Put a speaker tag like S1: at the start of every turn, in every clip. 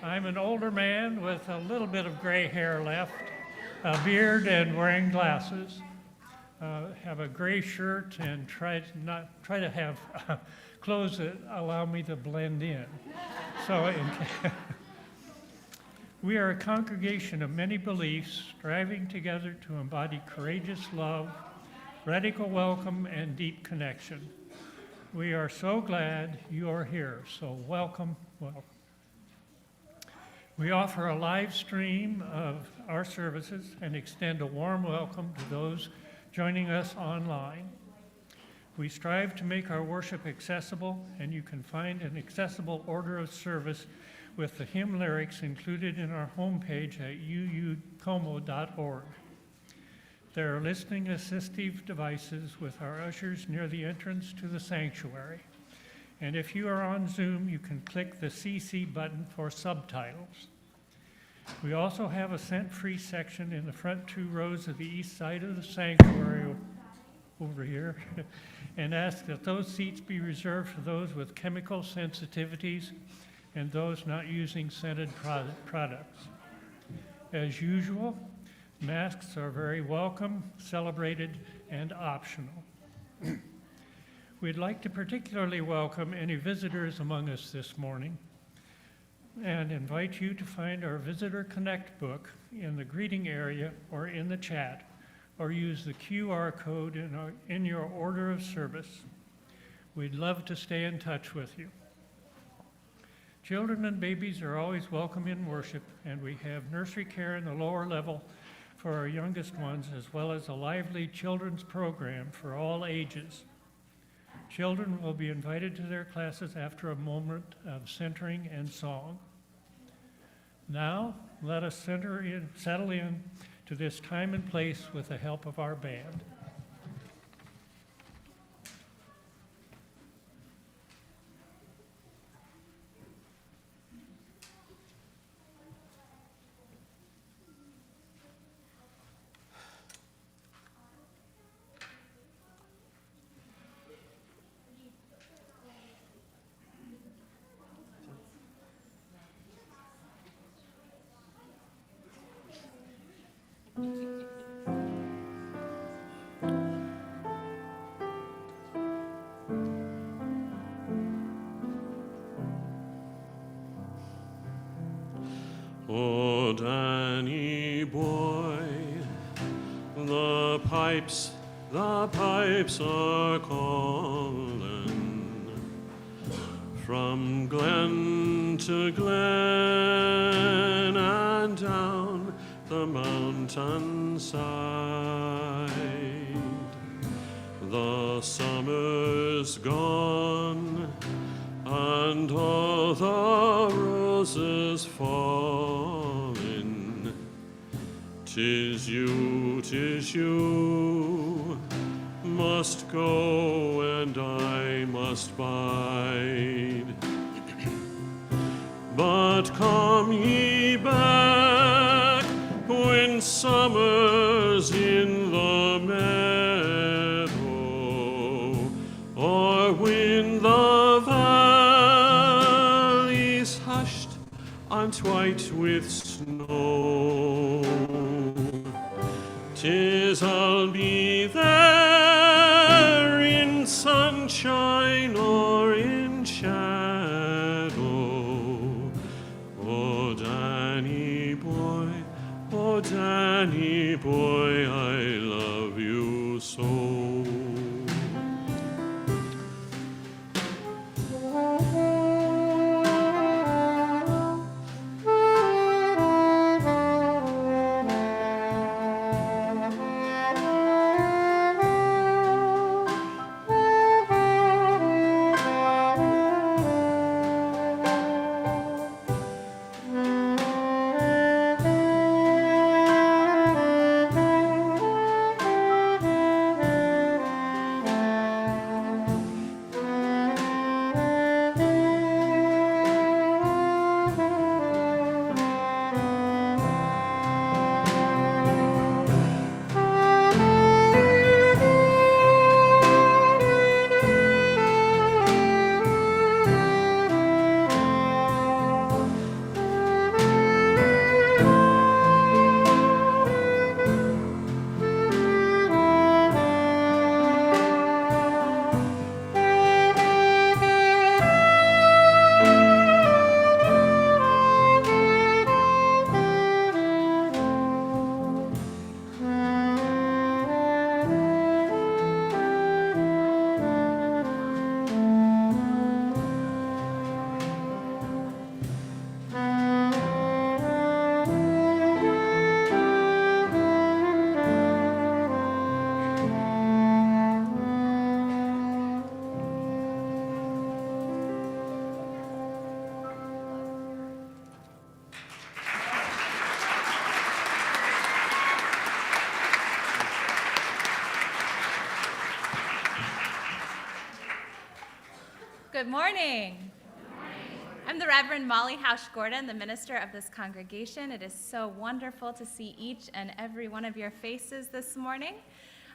S1: I'm an older man with a little bit of gray hair left, a beard, and wearing glasses. Have a gray shirt and try to have clothes that allow me to blend in. So we are a congregation of many beliefs striving together to embody courageous love, radical welcome, and deep connection. We are so glad you are here, so welcome. We offer a live stream of our services and extend a warm welcome to those joining us online. We strive to make our worship accessible, and you can find an accessible order of service with the hymn lyrics included in our homepage at uucomo.org. There are listening assistive devices with our ushers near the entrance to the sanctuary. And if you are on Zoom, you can click the CC button for subtitles. We also have a scent-free section in the front 2 rows of the east side of the sanctuary over here, and ask that those seats be reserved for those with chemical sensitivities and those not using scented products. As usual, masks are very welcome, celebrated, and optional. We'd like to particularly welcome any visitors among us this morning and invite you to find our Visitor Connect book in the greeting area or in the chat, or use the QR code in your order of service. We'd love to stay in touch with you. Children and babies are always welcome in worship, and we have nursery care in the lower level for our youngest ones, as well as a lively children's program for all ages. Children will be invited to their classes after a moment of centering and song. Now, let us settle in to this time and place with the help of our band.
S2: Oh, Danny boy, the pipes are calling from glen to glen and down the mountainside. The summer's gone and all the roses falling. 'Tis you must go and I must bide. But come ye back when summer's in the meadow, or when the valley's hushed and white with snow. 'Tis I'll be there in sunshine or in shadow. Oh, Danny boy, I love you so.
S3: Good morning. I'm the Reverend Molly Hausch-Gordon, the minister of this congregation. It is so wonderful to see each and every one of your faces this morning.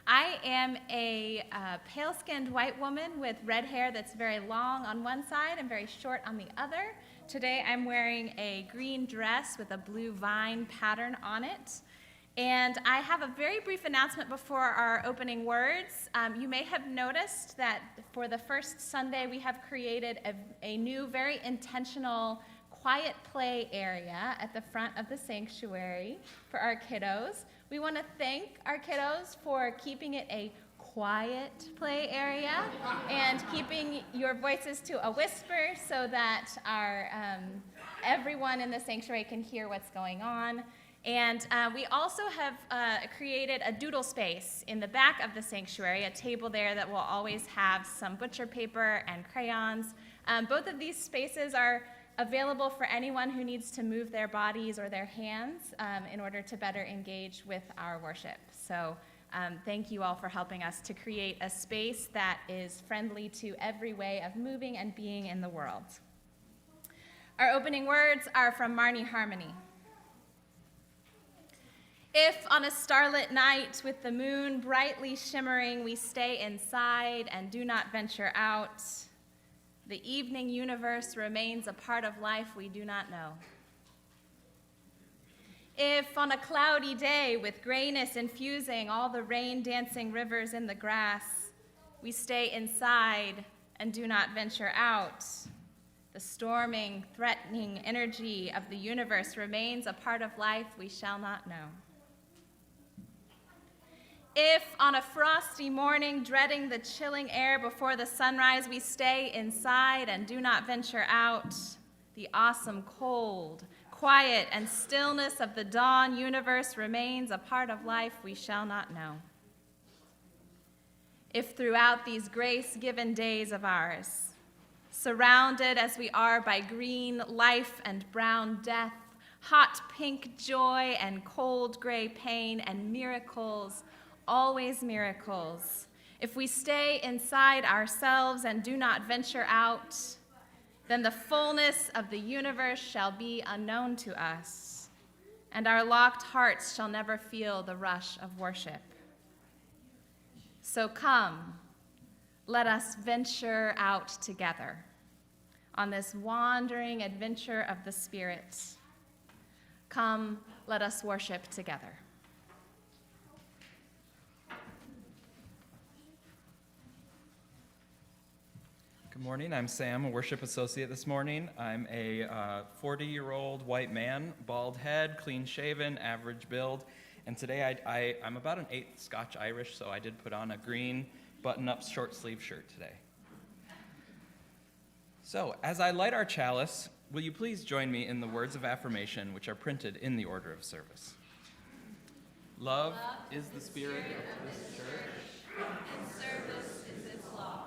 S3: I am a pale-skinned white woman with red hair that's very long on one side and very short on the other. Today I'm wearing a green dress with a blue vine pattern on it. And I have a very brief announcement before our opening words. You may have noticed that for the first Sunday, we have created a new, very intentional quiet play area at the front of the sanctuary for our kiddos. We want to thank our kiddos for keeping it a quiet play area and keeping your voices to a whisper so that our everyone in the sanctuary can hear what's going on. And we also have created a doodle space in the back of the sanctuary, a table there that will always have some butcher paper and crayons. Both of these spaces are available for anyone who needs to move their bodies or their hands in order to better engage with our worship. So thank you all for helping us to create a space that is friendly to every way of moving and being in the world. Our opening words are from Marnie Harmony. If on a starlit night with the moon brightly shimmering we stay inside and do not venture out, the evening universe remains a part of life we do not know. If on a cloudy day with grayness infusing all the rain-dancing rivers in the grass, we stay inside and do not venture out, the storming, threatening energy of the universe remains a part of life we shall not know. If on a frosty morning, dreading the chilling air before the sunrise, we stay inside and do not venture out, the awesome cold, quiet, and stillness of the dawn universe remains a part of life we shall not know. If throughout these grace-given days of ours, surrounded as we are by green life and brown death, hot pink joy and cold gray pain and miracles, always miracles. If we stay inside ourselves and do not venture out, then the fullness of the universe shall be unknown to us, and our locked hearts shall never feel the rush of worship. So come, let us venture out together on this wandering adventure of the Spirit. Come, let us worship together.
S4: Good morning, I'm Sam, a worship associate this morning. I'm a 40-year-old white man, bald head, clean-shaven, average build, and today I'm about an eighth Scotch-Irish, so I did put on a green button-up short-sleeve shirt today. So, as I light our chalice, will you please join me in the words of affirmation which are printed in the order of service? Love is the spirit of this church,
S3: and service is its law.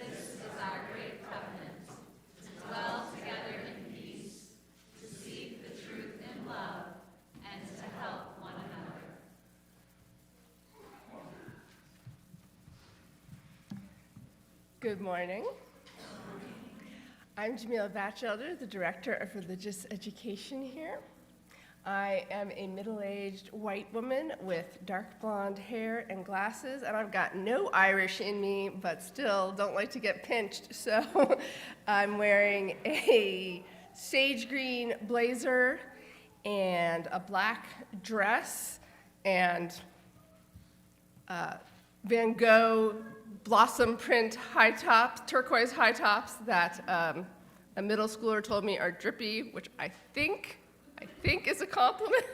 S3: This is our great covenant, to dwell together in peace, to seek the truth in love, and to help one another.
S5: Good morning. I'm Jamila Batchelder, the Director of Religious Education here. I am a middle-aged white woman with dark blonde hair and glasses, and I've got no Irish in me, but still don't like to get pinched, so I'm wearing a sage green blazer and a black dress and Van Gogh blossom print high tops, turquoise high tops that a middle schooler told me are drippy, which I think is a compliment.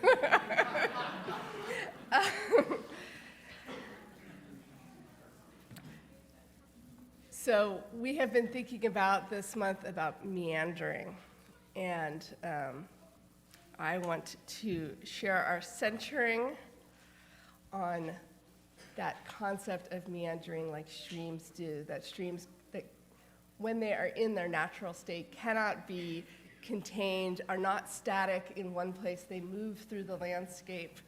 S5: So we have been thinking about this month about meandering, and I want to share our centering on that concept of meandering like streams do, that streams that when they are in their natural state cannot be contained, are not static in one place. They move through the landscape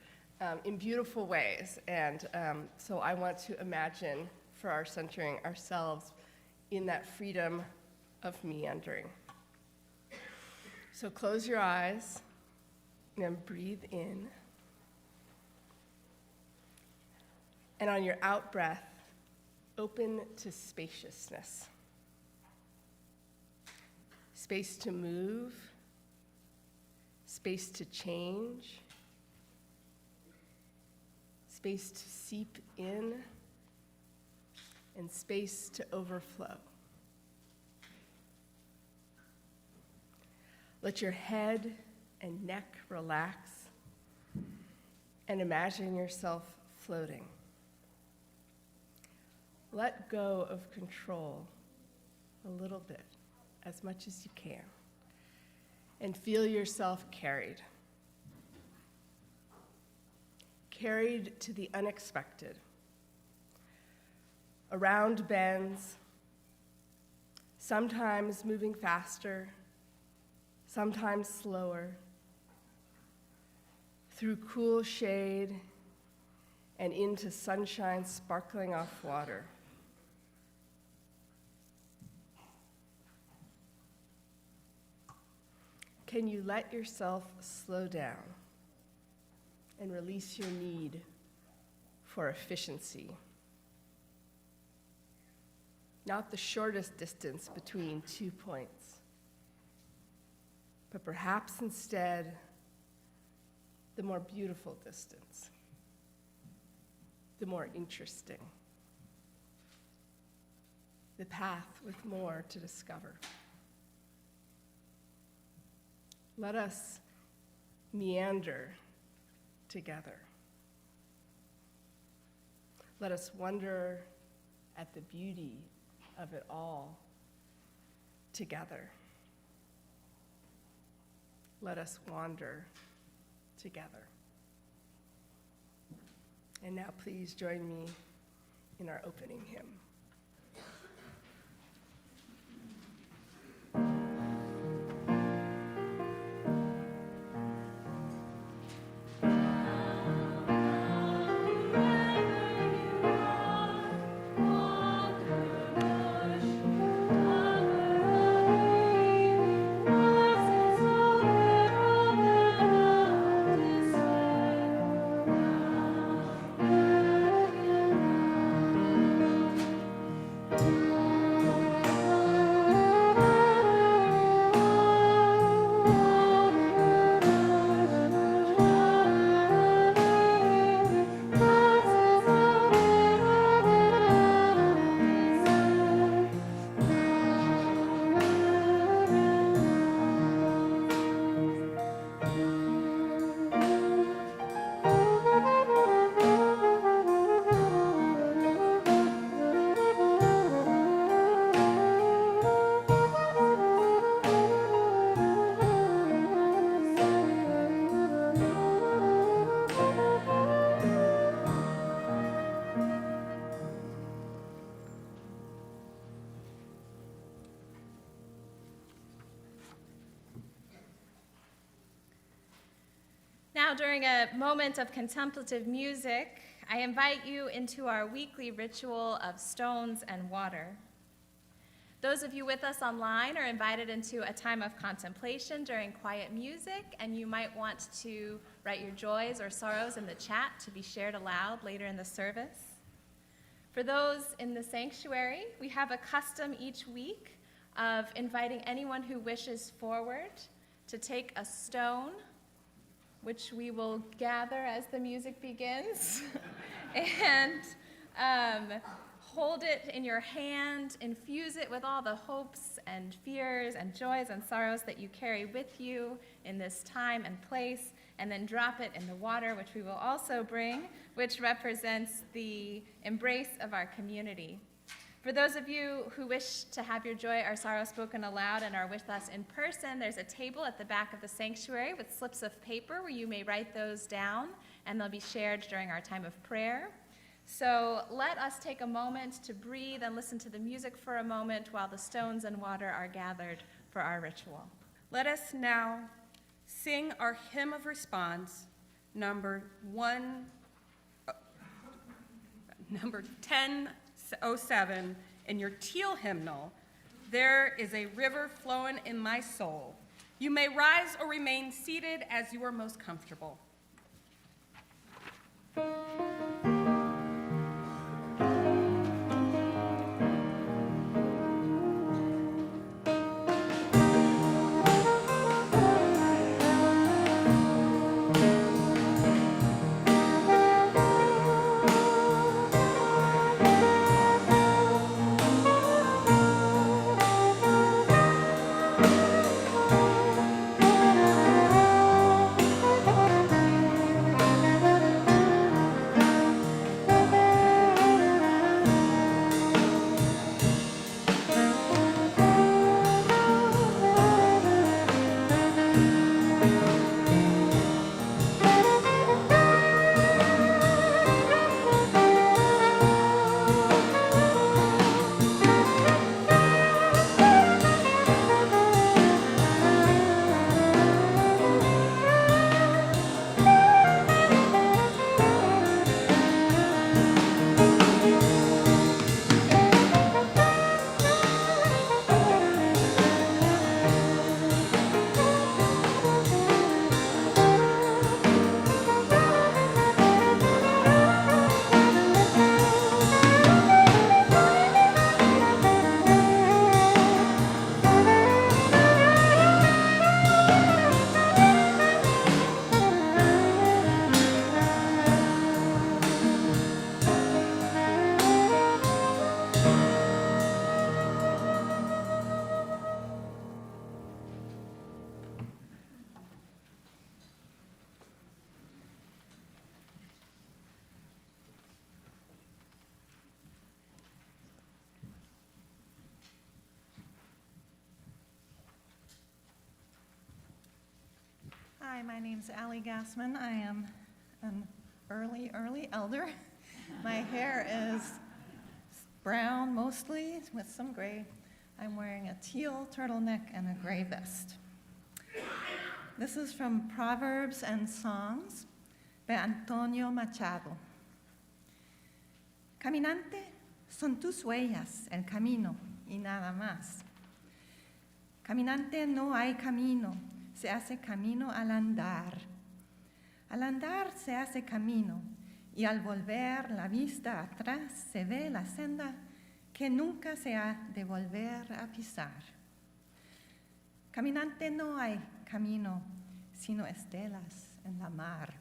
S5: in beautiful ways. And so I want to imagine for our centering ourselves in that freedom of Meandering. So close your eyes and breathe in. And on your out breath, open to spaciousness. Space to move, space to change, space to seep in, and space to overflow. Let your head and neck relax and imagine yourself floating. Let go of control a little bit, as much as you can, and feel yourself carried. Carried to the unexpected, around bends, sometimes moving faster, sometimes slower, through cool shade and into sunshine sparkling off water. Can you let yourself slow down and release your need for efficiency? Not the shortest distance between 2 points, but perhaps instead the more beautiful distance, the more interesting, the path with more to discover. Let us meander together. Let us wonder at the beauty of it all together. Let us wander together. And now please join me in our opening hymn.
S3: Now, during a moment of contemplative music, I invite you into our weekly ritual of stones and water. Those of you with us online are invited into a time of contemplation during quiet music, and you might want to write your joys or sorrows in the chat to be shared aloud later in the service. For those in the sanctuary, we have a custom each week of inviting anyone who wishes forward to take a stone, which we will gather as the music begins, and hold it in your hand, infuse it with all the hopes and fears and joys and sorrows that you carry with you in this time and place, and then drop it in the water, which we will also bring, which represents the embrace of our community. For those of you who wish to have your joy or sorrow spoken aloud and are with us in person, there's a table at the back of the sanctuary with slips of paper where you may write those down, and they'll be shared during our time of prayer. So let us take a moment to breathe and listen to the music for a moment while the stones and water are gathered for our ritual.
S6: Let us now sing our hymn of response, number 1007 in your teal hymnal, There is a river flowing in my soul. You may rise or remain seated as you are most comfortable.
S7: Hi, my name's Allie Gassman. I am an early elder. My hair is brown mostly with some gray. I'm wearing a teal turtleneck and a gray vest. This is from Proverbs and Songs by Antonio Machado. Caminante, son tus huellas el camino y nada más. Caminante, no hay camino, se hace camino al andar. Al andar se hace camino y al volver la vista atrás se ve la senda que nunca se ha de volver a pisar. Caminante, no hay camino, sino estelas en la mar.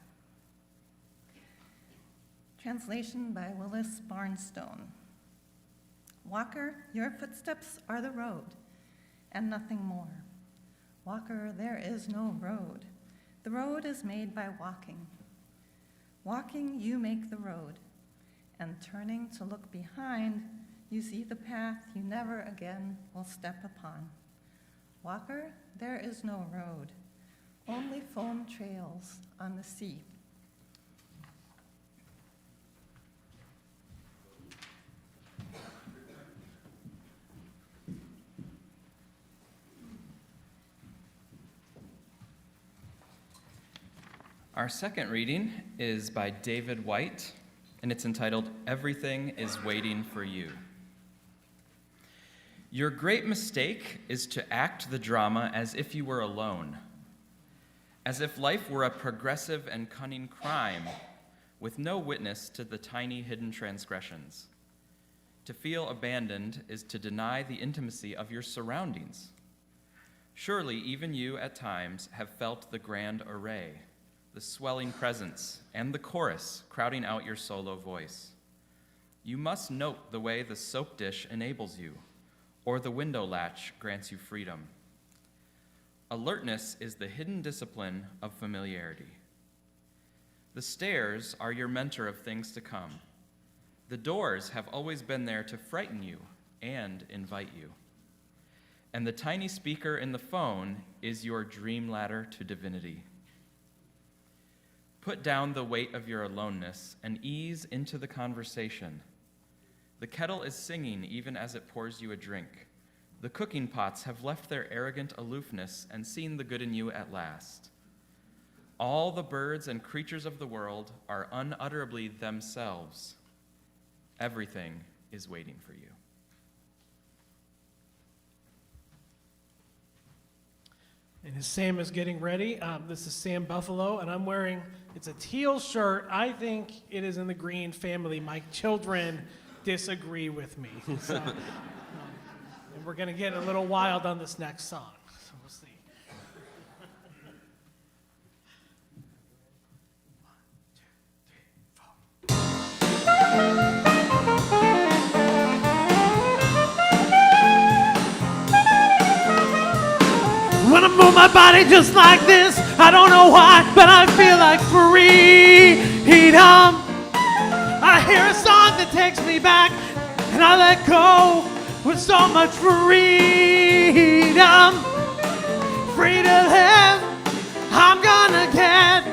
S7: Translation by Willis Barnstone. Walker, your footsteps are the road, and nothing more. Walker, there is no road. The road is made by walking. Walking, you make the road, and turning to look behind, you see the path you never again will step upon. Walker, there is no road, only foam trails on the sea.
S4: Our second reading is by David White, and it's entitled, Everything is Waiting for You. Your great mistake is to act the drama as if you were alone, as if life were a progressive and cunning crime with no witness to the tiny hidden transgressions. To feel abandoned is to deny the intimacy of your surroundings. Surely even you at times have felt the grand array, the swelling presence, and the chorus crowding out your solo voice. You must note the way the soap dish enables you, or the window latch grants you freedom. Alertness is the hidden discipline of familiarity. The stairs are your mentor of things to come. The doors have always been there to frighten you and invite you. And the tiny speaker in the phone is your dream ladder to divinity. Put down the weight of your aloneness and ease into the conversation. The kettle is singing even as it pours you a drink. The cooking pots have left their arrogant aloofness and seen the good in you at last. All the birds and creatures of the world are unutterably themselves. Everything is waiting for you.
S8: And as Sam is getting ready, this is Sam Buffalo, and I'm wearing, it's a teal shirt. I think it is in the green family. My children disagree with me. So, and we're going to get a little wild on this next song. So we'll see. When I move my body just like this, I don't know why, but I feel like freedom. I hear a song that takes me back, and I let go with so much freedom. Free to live, I'm gonna get,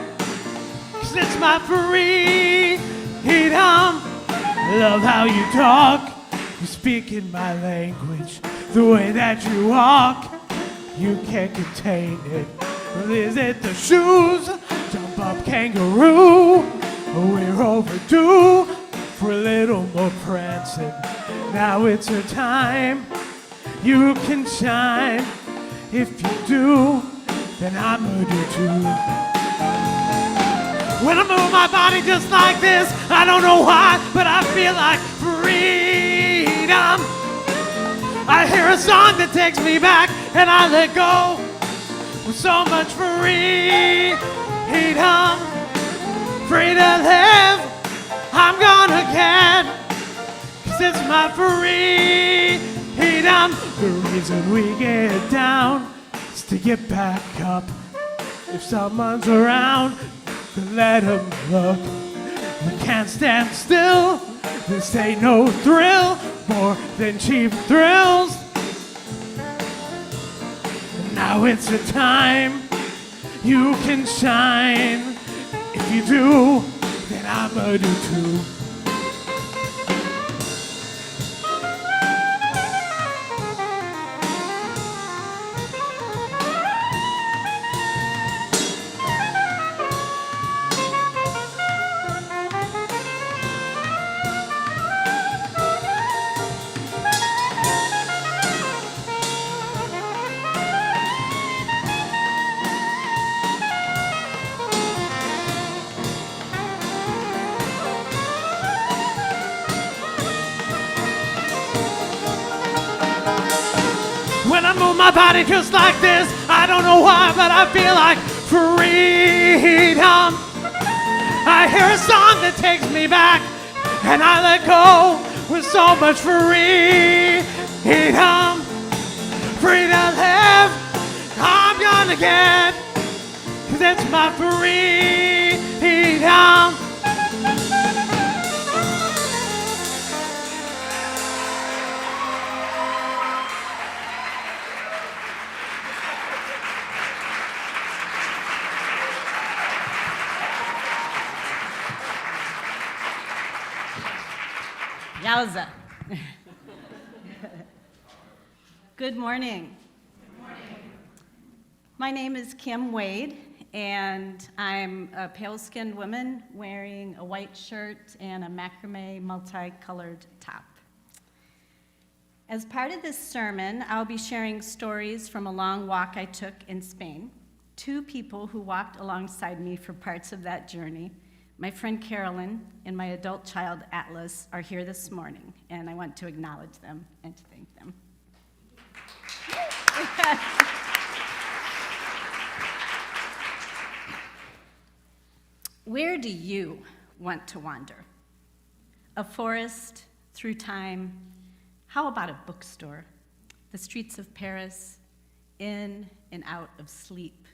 S8: 'cause it's my freedom. I love how you talk, you speak in my language, the way that you walk. You can't contain it. Is it the shoes? Jump up, kangaroo. We're overdue for a little more prancing. Now it's your time. You can shine. If you do, then I'ma do too. When I move my body just like this, I don't know why, but I feel like freedom. I hear a song that takes me back, and I let go with so much freedom. Free to live, I'm gonna get, 'cause it's my freedom. The reason we get down is to get back up. If someone's around, then let them look. We can't stand still, this ain't no thrill, more than cheap thrills. And now it's your time, you can shine. If you do, then I'ma do too. When I move my body just like this, I don't know why, but I feel like freedom. I hear a song that takes me back, and I let go with so much freedom. Free to live, I'm gonna get, 'cause it's my freedom.
S9: Yowza. Good morning. My name is Kim Wade, and I'm a pale-skinned woman wearing a white shirt and a macrame multicolored top. As part of this sermon, I'll be sharing stories from a long walk I took in Spain. Two people who walked alongside me for parts of that journey, my friend Carolyn and my adult child Atlas, are here this morning, and I want to acknowledge them and to thank them. Where do you want to wander? A forest, through time? How about a bookstore? The streets of Paris, in and out of sleep,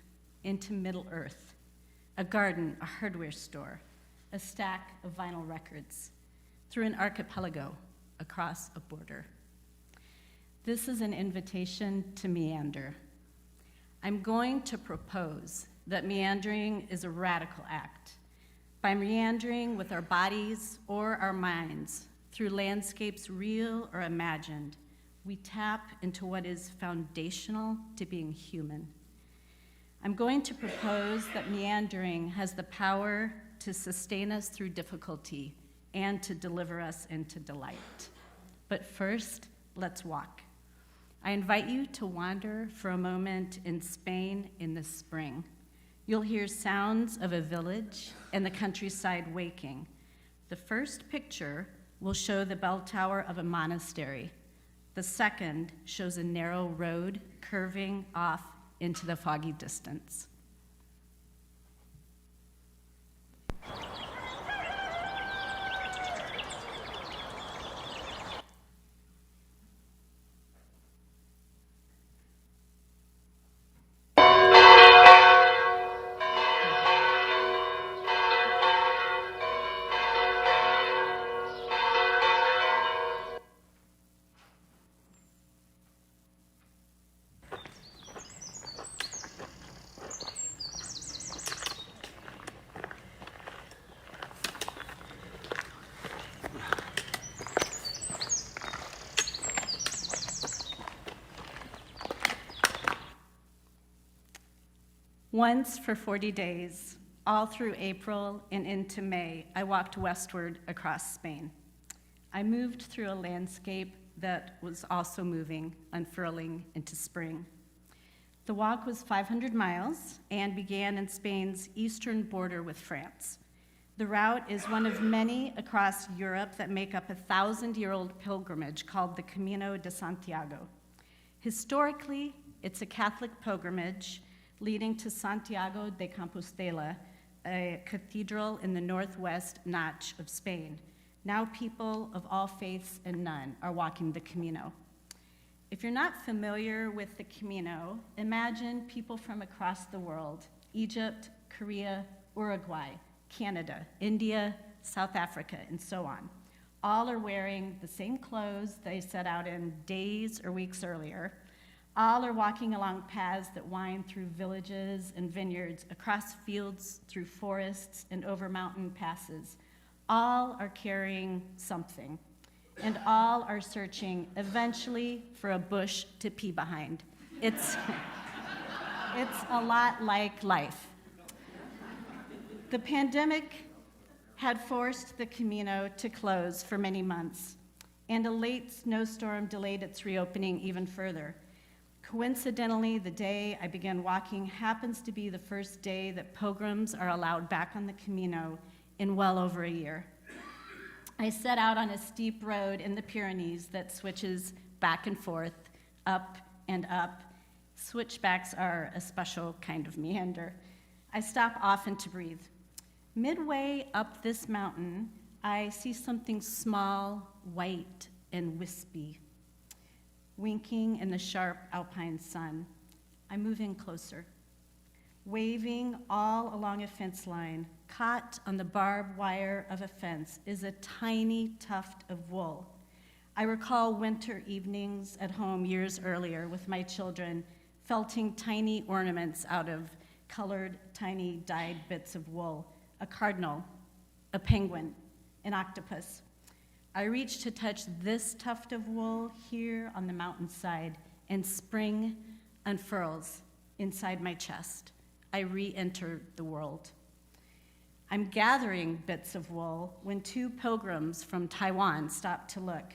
S9: into Middle Earth. A garden, a hardware store, a stack of vinyl records, through an archipelago, across a border. This is an invitation to meander. I'm going to propose that meandering is a radical act. By meandering with our bodies or our minds through landscapes real or imagined, we tap into what is foundational to being human. I'm going to propose that meandering has the power to sustain us through difficulty and to deliver us into delight. But first, let's walk. I invite you to wander for a moment in Spain in the spring. You'll hear sounds of a village and the countryside waking. The first picture will show the bell tower of a monastery. The second shows a narrow road curving off into the foggy distance. Once for 40 days, all through April and into May, I walked westward across Spain. I moved through a landscape that was also moving, unfurling into spring. The walk was 500 miles and began in Spain's eastern border with France. The route is one of many across Europe that make up a 1,000-year-old pilgrimage called the Camino de Santiago. Historically, it's a Catholic pilgrimage leading to Santiago de Compostela, a cathedral in the northwest notch of Spain. Now people of all faiths and none are walking the Camino. If you're not familiar with the Camino, imagine people from across the world: Egypt, Korea, Uruguay, Canada, India, South Africa, and so on. All are wearing the same clothes they set out in days or weeks earlier. All are walking along paths that wind through villages and vineyards, across fields, through forests, and over mountain passes. All are carrying something, and all are searching eventually for a bush to pee behind. It's a lot like life. The pandemic had forced the Camino to close for many months, and a late snowstorm delayed its reopening even further. Coincidentally, the day I began walking happens to be the first day that pilgrims are allowed back on the Camino in well over a year. I set out on a steep road in the Pyrenees that switches back and forth, up and up. Switchbacks are a special kind of meander. I stop often to breathe. Midway up this mountain, I see something small, white, and wispy, winking in the sharp alpine sun. I move in closer. Waving all along a fence line, caught on the barbed wire of a fence, is a tiny tuft of wool. I recall winter evenings at home years earlier with my children, felting tiny ornaments out of colored, tiny dyed bits of wool: a cardinal, a penguin, an octopus. I reach to touch this tuft of wool here on the mountainside, and spring unfurls inside my chest. I re-enter the world. I'm gathering bits of wool when two pilgrims from Taiwan stop to look.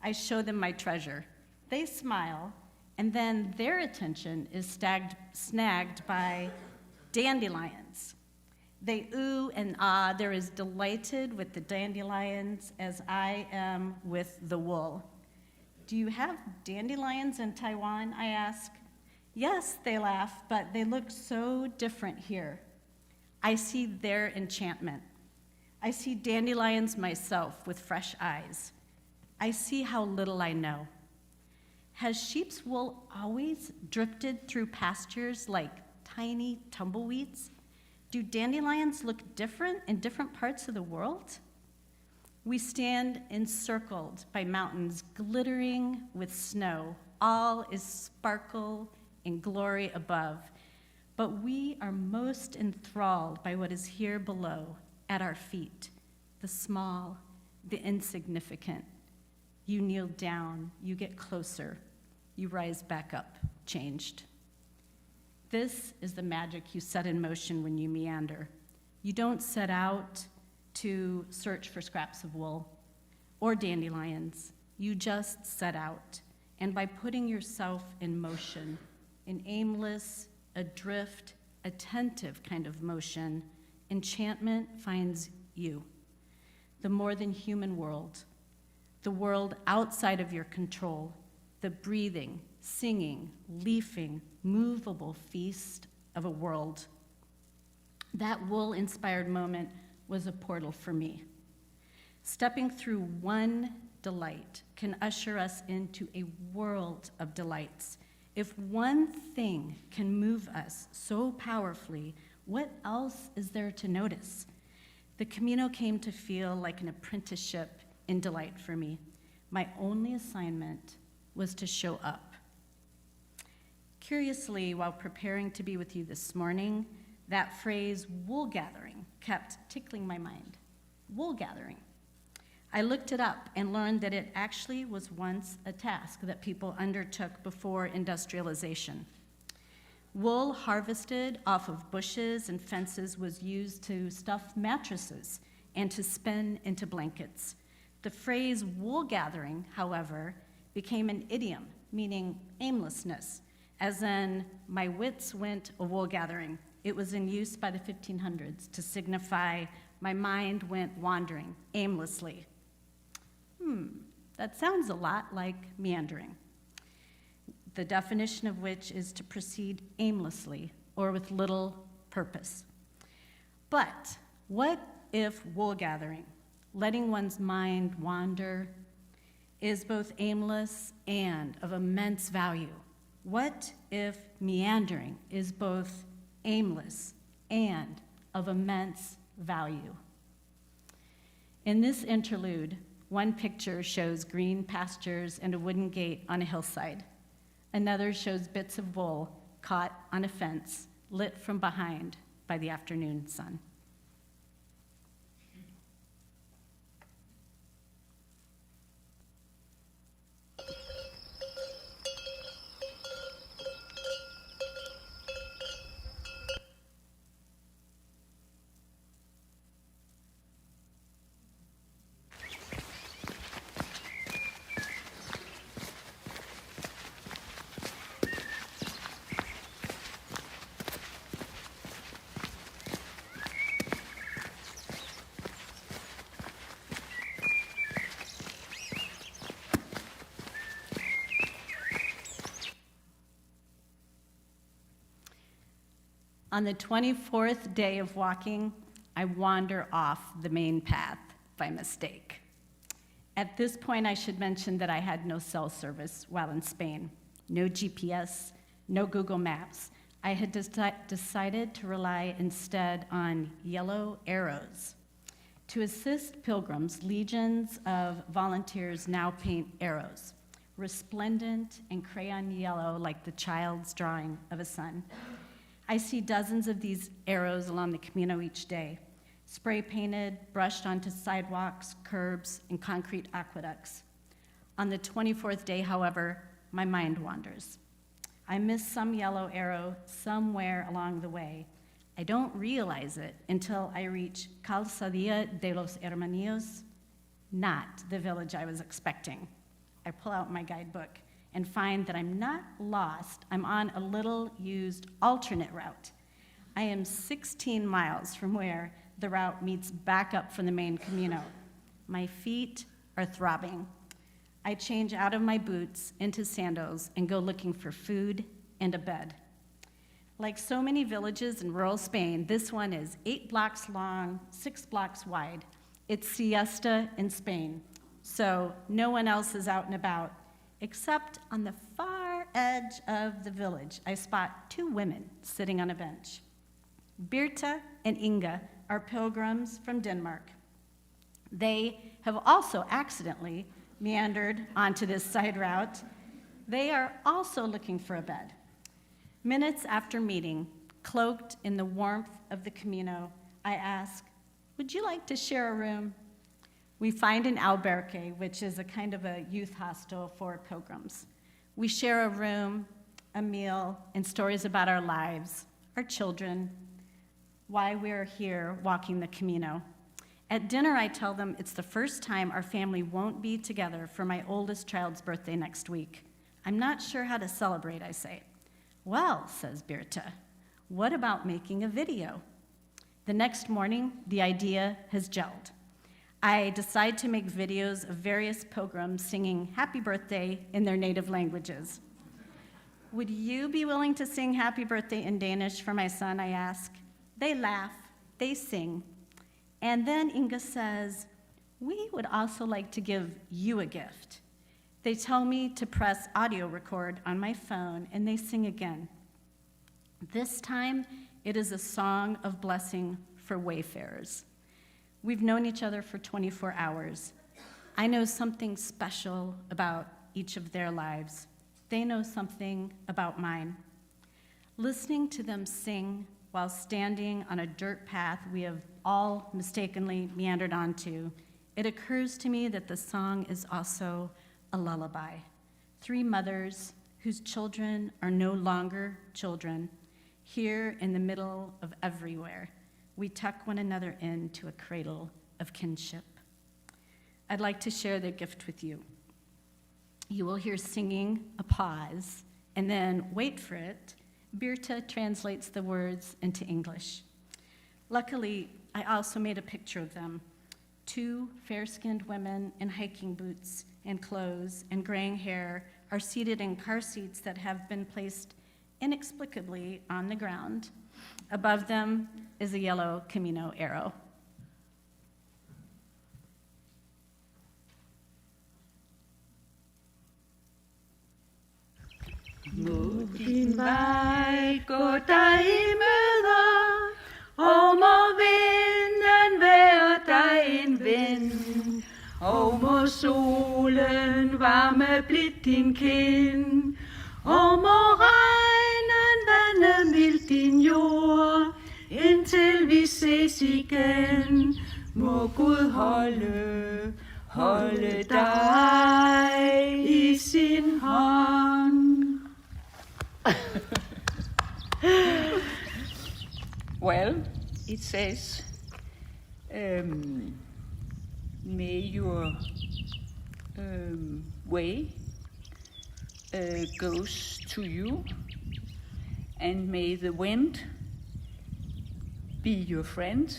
S9: I show them my treasure. They smile, and then their attention is snagged by dandelions. They ooh and ah. They're as delighted with the dandelions as I am with the wool. Do you have dandelions in Taiwan? I ask. Yes, they laugh, but they look so different here. I see their enchantment. I see dandelions myself with fresh eyes. I see how little I know. Has sheep's wool always drifted through pastures like tiny tumbleweeds? Do dandelions look different in different parts of the world? We stand encircled by mountains glittering with snow. All is sparkle and glory above. But we are most enthralled by what is here below, at our feet, the small, the insignificant. You kneel down, you get closer, you rise back up, changed. This is the magic you set in motion when you meander. You don't set out to search for scraps of wool or dandelions. You just set out, and by putting yourself in motion, an aimless, adrift, attentive kind of motion, enchantment finds you. The more than human world, the world outside of your control, the breathing, singing, leafing, movable feast of a world. That wool-inspired moment was a portal for me. Stepping through one delight can usher us into a world of delights. If one thing can move us so powerfully, what else is there to notice? The Camino came to feel like an apprenticeship in delight for me. My only assignment was to show up. Curiously, while preparing to be with you this morning, that phrase, wool gathering, kept tickling my mind. Wool gathering. I looked it up and learned that it actually was once a task that people undertook before industrialization. Wool harvested off of bushes and fences was used to stuff mattresses and to spin into blankets. The phrase wool gathering, however, became an idiom, meaning aimlessness, as in, my wits went a wool gathering. It was in use by the 1500s to signify my mind went wandering aimlessly. That sounds a lot like meandering, the definition of which is to proceed aimlessly or with little purpose. But what if wool gathering, letting one's mind wander, is both aimless and of immense value? What if meandering is both aimless and of immense value? In this interlude, one picture shows green pastures and a wooden gate on a hillside. Another shows bits of wool caught on a fence, lit from behind by the afternoon sun. On the 24th day of walking, I wander off the main path by mistake. At this point, I should mention that I had no cell service while in Spain, no GPS, no Google Maps. I had decided to rely instead on yellow arrows. To assist pilgrims, legions of volunteers now paint arrows, resplendent and crayon yellow like the child's drawing of a sun. I see dozens of these arrows along the Camino each day, spray painted, brushed onto sidewalks, curbs, and concrete aqueducts. On the 24th day, however, my mind wanders. I miss some yellow arrow somewhere along the way. I don't realize it until I reach Calzadilla de los Hermanos, not the village I was expecting. I pull out my guidebook and find that I'm not lost. I'm on a little-used alternate route. I am 16 miles from where the route meets back up from the main Camino. My feet are throbbing. I change out of my boots into sandals and go looking for food and a bed. Like so many villages in rural Spain, this one is 8 blocks long, 6 blocks wide. It's siesta in Spain, so no one else is out and about. Except on the far edge of the village, I spot 2 women sitting on a bench. Birta and Inga are pilgrims from Denmark. They have also accidentally meandered onto this side route. They are also looking for a bed. Minutes after meeting, cloaked in the warmth of the Camino, I ask, "Would you like to share a room?" We find an albergue, which is a kind of a youth hostel for pilgrims. We share a room, a meal, and stories about our lives, our children, why we're here walking the Camino. At dinner, I tell them it's the first time our family won't be together for my oldest child's birthday next week. I'm not sure how to celebrate, I say. Well, says Birte, what about making a video? The next morning, the idea has gelled. I decide to make videos of various pilgrims singing happy birthday in their native languages. Would you be willing to sing happy birthday in Danish for my son, I ask. They laugh, they sing. And then Inga says, we would also like to give you a gift. They tell me to press audio record on my phone, and they sing again. This time, it is a song of blessing for wayfarers. We've known each other for 24 hours. I know something special about each of their lives. They know something about mine. Listening to them sing while standing on a dirt path we have all mistakenly meandered onto, it occurs to me that the song is also a lullaby. 3 mothers whose children are no longer children, here in the middle of everywhere, we tuck one another into a cradle of kinship. I'd like to share the gift with you. You will hear singing, a pause, and then, wait for it, Birte translates the words into English. Luckily, I also made a picture of them. 2 fair-skinned women in hiking boots and clothes and graying hair are seated in car seats that have been placed inexplicably on the ground. Above them is a yellow Camino arrow.
S10: Må din vej gå dig i møder, og må vinden være dig en ven, og må solen varme blidt din kind, og må regnen vande mildt din jord, indtil vi ses igen. Må Gud holde dig i sin hånd. Well, it says, may your way goes to you, and may the wind be your friend,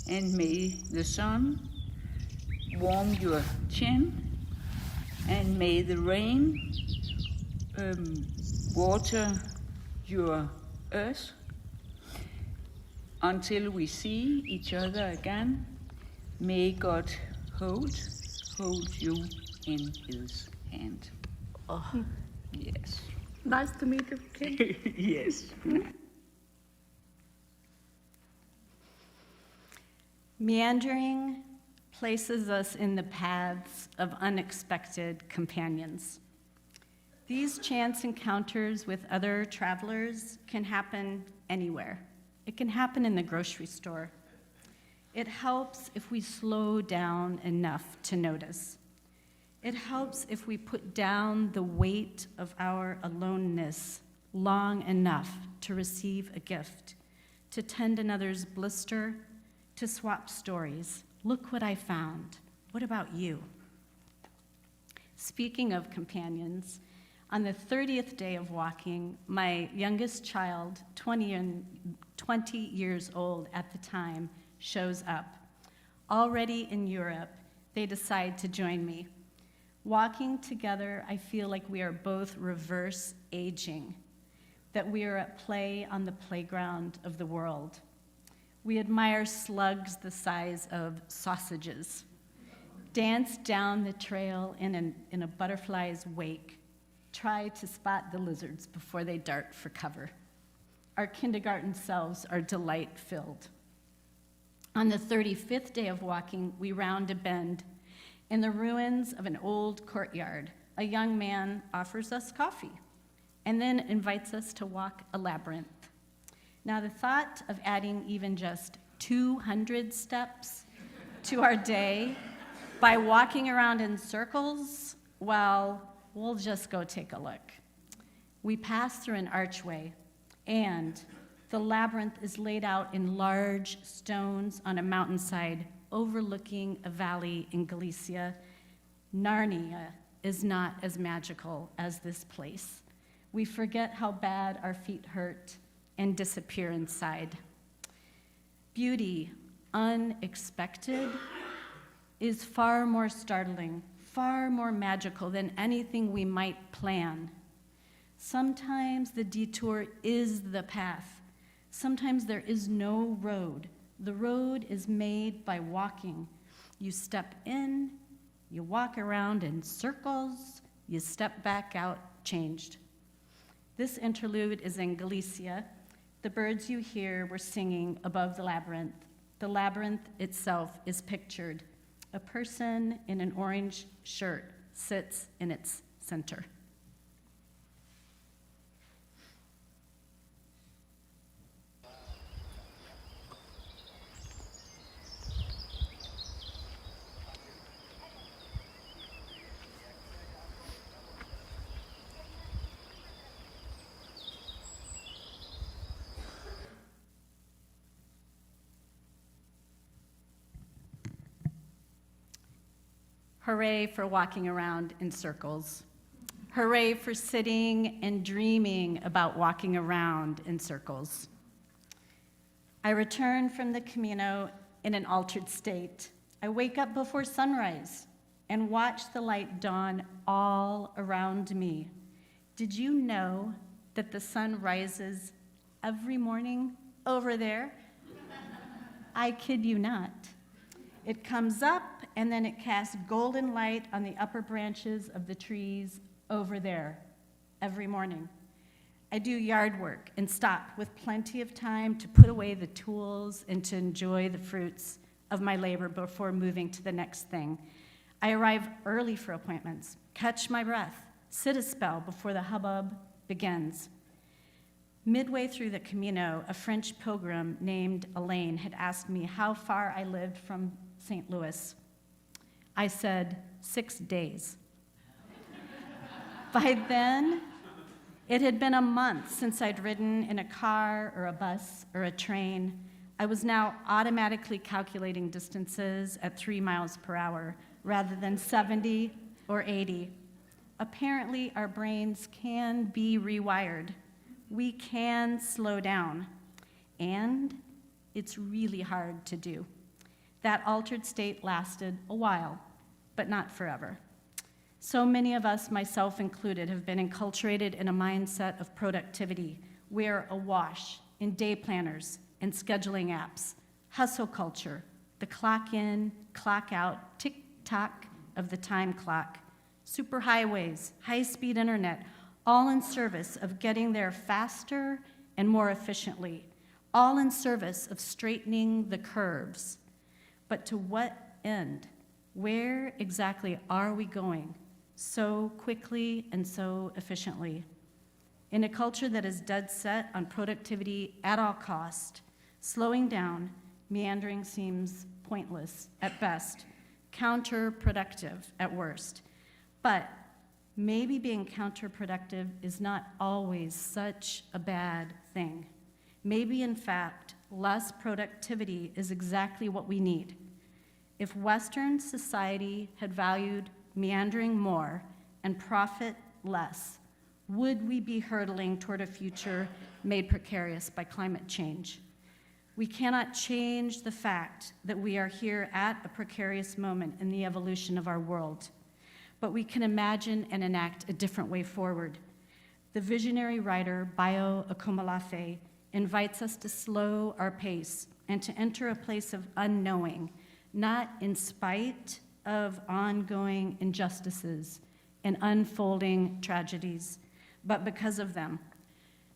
S10: and may the sun warm your chin, and may the rain water your earth until we see each other again. May God hold you in his hand.
S6: Oh.
S10: Yes.
S6: Nice to meet you, Kim.
S10: Yes.
S9: Meandering places us in the paths of unexpected companions. These chance encounters with other travelers can happen anywhere. It can happen in the grocery store. It helps if we slow down enough to notice. It helps if we put down the weight of our aloneness long enough to receive a gift, to tend another's blister, to swap stories. Look what I found. What about you? Speaking of companions, on the 30th day of walking, my youngest child, 20 years old at the time, shows up. Already in Europe, they decide to join me. Walking together, I feel like we are both reverse aging, that we are at play on the playground of the world. We admire slugs the size of sausages, dance down the trail in a butterfly's wake, try to spot the lizards before they dart for cover. Our kindergarten selves are delight-filled. On the 35th day of walking, we round a bend. In the ruins of an old courtyard, a young man offers us coffee and then invites us to walk a labyrinth. Now, the thought of adding even just 200 steps to our day by walking around in circles, well, we'll just go take a look. We pass through an archway, and the labyrinth is laid out in large stones on a mountainside overlooking a valley in Galicia. Narnia is not as magical as this place. We forget how bad our feet hurt and disappear inside. Beauty, unexpected, is far more startling, far more magical than anything we might plan. Sometimes the detour is the path. Sometimes there is no road. The road is made by walking. You step in, you walk around in circles, you step back out changed. This interlude is in Galicia. The birds you hear were singing above the labyrinth. The labyrinth itself is pictured. A person in an orange shirt sits in its center. Hooray for walking around in circles. Hooray for sitting and dreaming about walking around in circles. I return from the Camino in an altered state. I wake up before sunrise and watch the light dawn all around me. Did you know that the sun rises every morning over there? I kid you not. It comes up and then it casts golden light on the upper branches of the trees over there every morning. I do yard work and stop with plenty of time to put away the tools and to enjoy the fruits of my labor before moving to the next thing. I arrive early for appointments, catch my breath, sit a spell before the hubbub begins. Midway through the Camino, a French pilgrim named Elaine had asked me how far I lived from St. Louis. I said, 6 days. By then, it had been a month since I'd ridden in a car or a bus or a train. I was now automatically calculating distances at 3 miles per hour rather than 70 or 80. Apparently, our brains can be rewired. We can slow down, and it's really hard to do. That altered state lasted a while, but not forever. So many of us, myself included, have been enculturated in a mindset of productivity. We're awash in day planners and scheduling apps, hustle culture, the clock in, clock out, tick-tock of the time clock, superhighways, high-speed internet, all in service of getting there faster and more efficiently, all in service of straightening the curves. But to what end? Where exactly are we going so quickly and so efficiently? In a culture that is dead set on productivity at all cost, slowing down, meandering seems pointless at best, counterproductive at worst. But maybe being counterproductive is not always such a bad thing. Maybe, in fact, less productivity is exactly what we need. If Western society had valued meandering more and profit less, would we be hurtling toward a future made precarious by climate change? We cannot change the fact that we are here at a precarious moment in the evolution of our world, but we can imagine and enact a different way forward. The visionary writer Bayo Akomolafe invites us to slow our pace and to enter a place of unknowing, not in spite of ongoing injustices and unfolding tragedies, but because of them.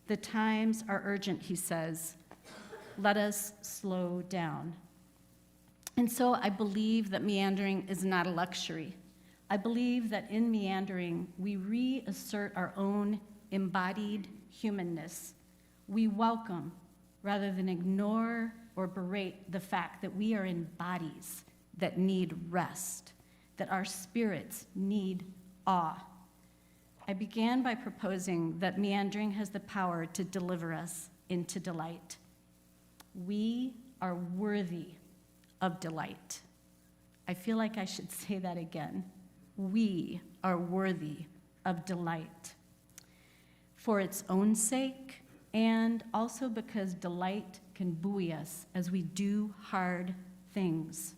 S9: The times are urgent, he says. Let us slow down. And so I believe that meandering is not a luxury. I believe that in meandering, we reassert our own embodied humanness. We welcome, rather than ignore or berate, the fact that we are in bodies that need rest, that our spirits need awe. I began by proposing that meandering has the power to deliver us into delight. We are worthy of delight. I feel like I should say that again. We are worthy of delight for its own sake, and also because delight can buoy us as we do hard things.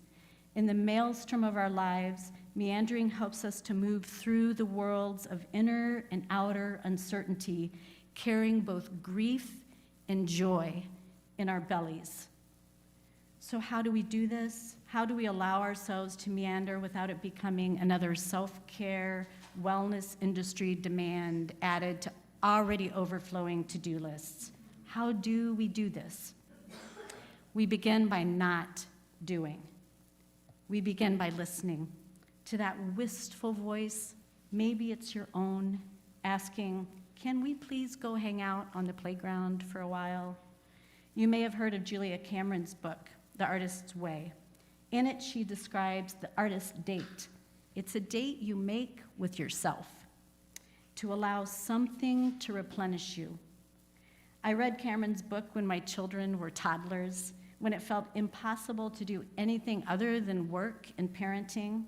S9: In the maelstrom of our lives, meandering helps us to move through the worlds of inner and outer uncertainty, carrying both grief and joy in our bellies. So how do we do this? How do we allow ourselves to meander without it becoming another self-care, wellness industry demand added to already overflowing to-do lists? How do we do this? We begin by not doing. We begin by listening to that wistful voice, maybe it's your own, asking, can we please go hang out on the playground for a while? You may have heard of Julia Cameron's book, The Artist's Way. In it, she describes the artist's date. It's a date you make with yourself to allow something to replenish you. I read Cameron's book when my children were toddlers, when it felt impossible to do anything other than work and parenting.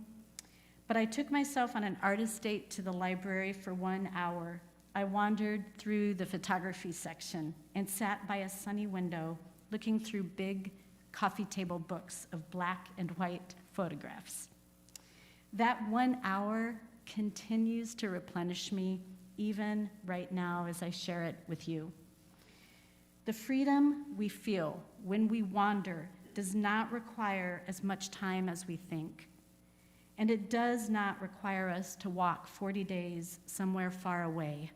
S9: But I took myself on an artist date to the library for 1 hour. I wandered through the photography section and sat by a sunny window, looking through big coffee table books of black and white photographs. That 1 hour continues to replenish me even right now as I share it with you. The freedom we feel when we wander does not require as much time as we think. And it does not require us to walk 40 days somewhere far away.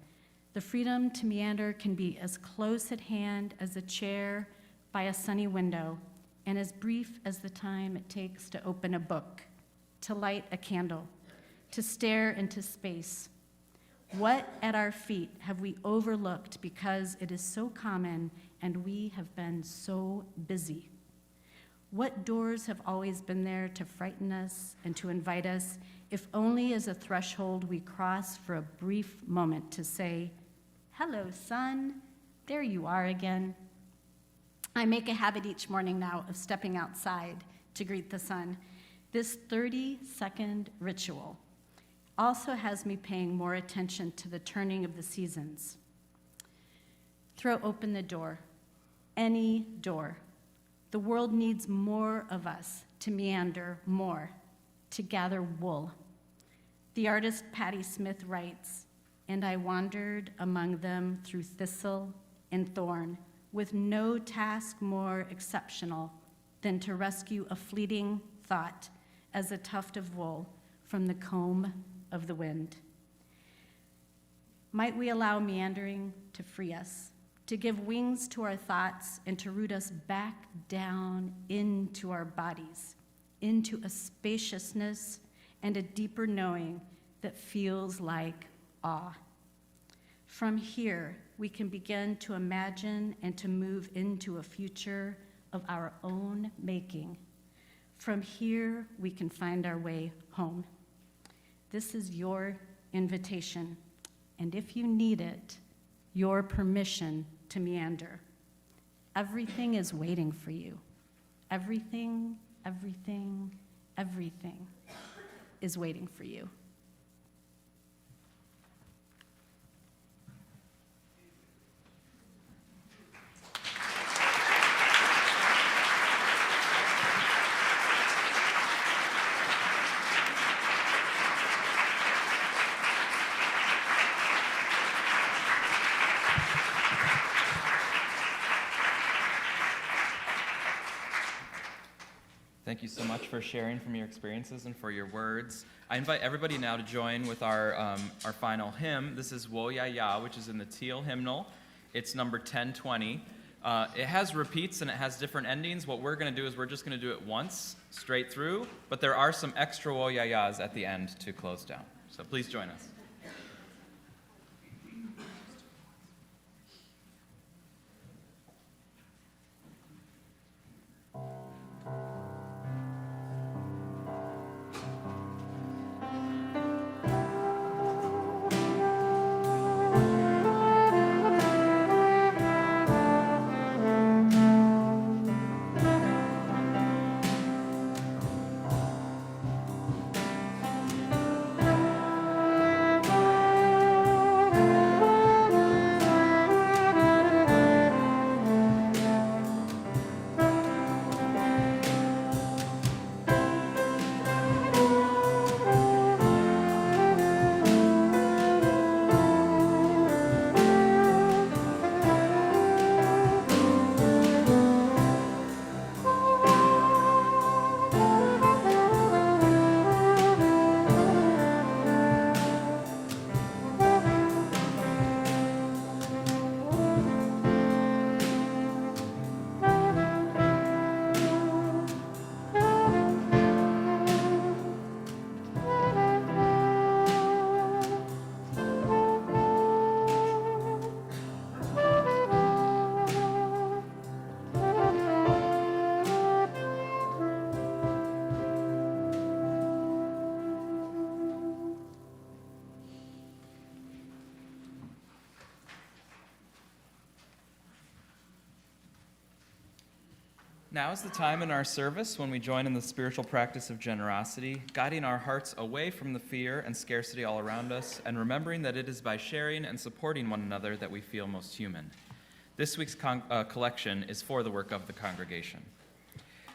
S9: The freedom to meander can be as close at hand as a chair by a sunny window, and as brief as the time it takes to open a book, to light a candle, to stare into space. What at our feet have we overlooked because it is so common and we have been so busy? What doors have always been there to frighten us and to invite us, if only as a threshold we cross for a brief moment to say, hello, sun, there you are again. I make a habit each morning now of stepping outside to greet the sun. This 30-second ritual also has me paying more attention to the turning of the seasons. Throw open the door, any door. The world needs more of us to meander more, to gather wool. The artist Patti Smith writes, and I wandered among them through thistle and thorn, with no task more exceptional than to rescue a fleeting thought as a tuft of wool from the comb of the wind. Might we allow meandering to free us, to give wings to our thoughts and to root us back down into our bodies, into a spaciousness and a deeper knowing that feels like awe. From here, we can begin to imagine and to move into a future of our own making. From here, we can find our way home. This is your invitation, and if you need it, your permission to meander. Everything is waiting for you. Everything, everything, everything is waiting for you.
S4: Thank you so much for sharing from your experiences and for your words. I invite everybody now to join with our final hymn. This is Wo Ya Ya, which is in the teal hymnal. It's number 1020. It has repeats and it has different endings. What we're going to do is we're just going to do it once, straight through, but there are some extra Wo Ya Yas at the end to close down. So please join us. Now is the time in our service when we join in the spiritual practice of generosity, guiding our hearts away from the fear and scarcity all around us, and remembering that it is by sharing and supporting one another that we feel most human. This week's collection is for the work of the congregation.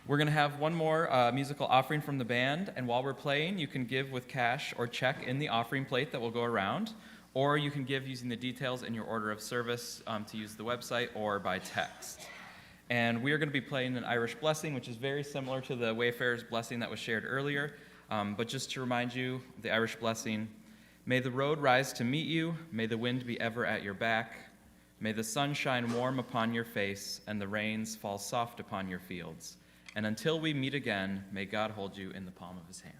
S4: We're going to have one more musical offering from the band, and while we're playing, you can give with cash or check in the offering plate that will go around, or you can give using the details in your order of service to use the website or by text. And we are going to be playing an Irish blessing, which is very similar to the Wayfarer's blessing that was shared earlier. But just to remind you, the Irish blessing: may the road rise to meet you, may the wind be ever at your back, may the sun shine warm upon your face, and the rains fall soft upon your fields. And until we meet again, may God hold you in the palm of his hand.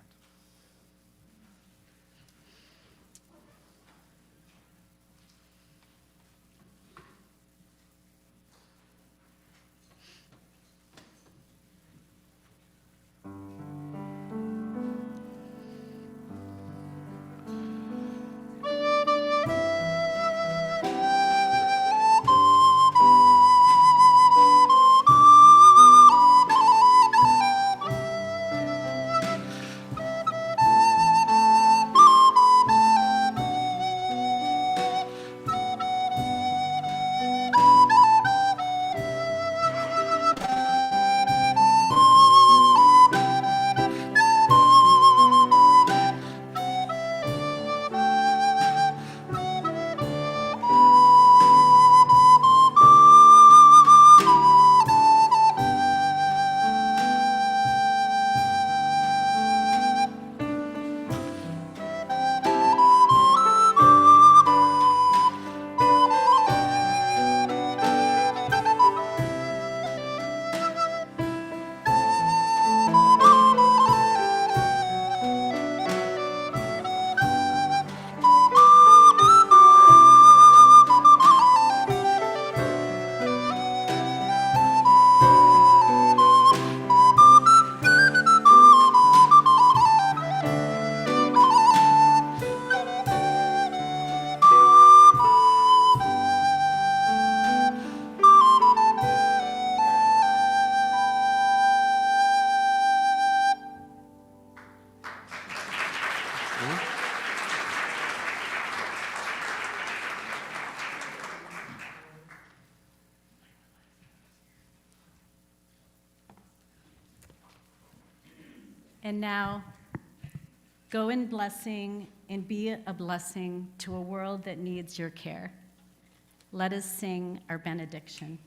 S9: And now, go in blessing and be a blessing to a world that needs your care. Let us sing our benediction.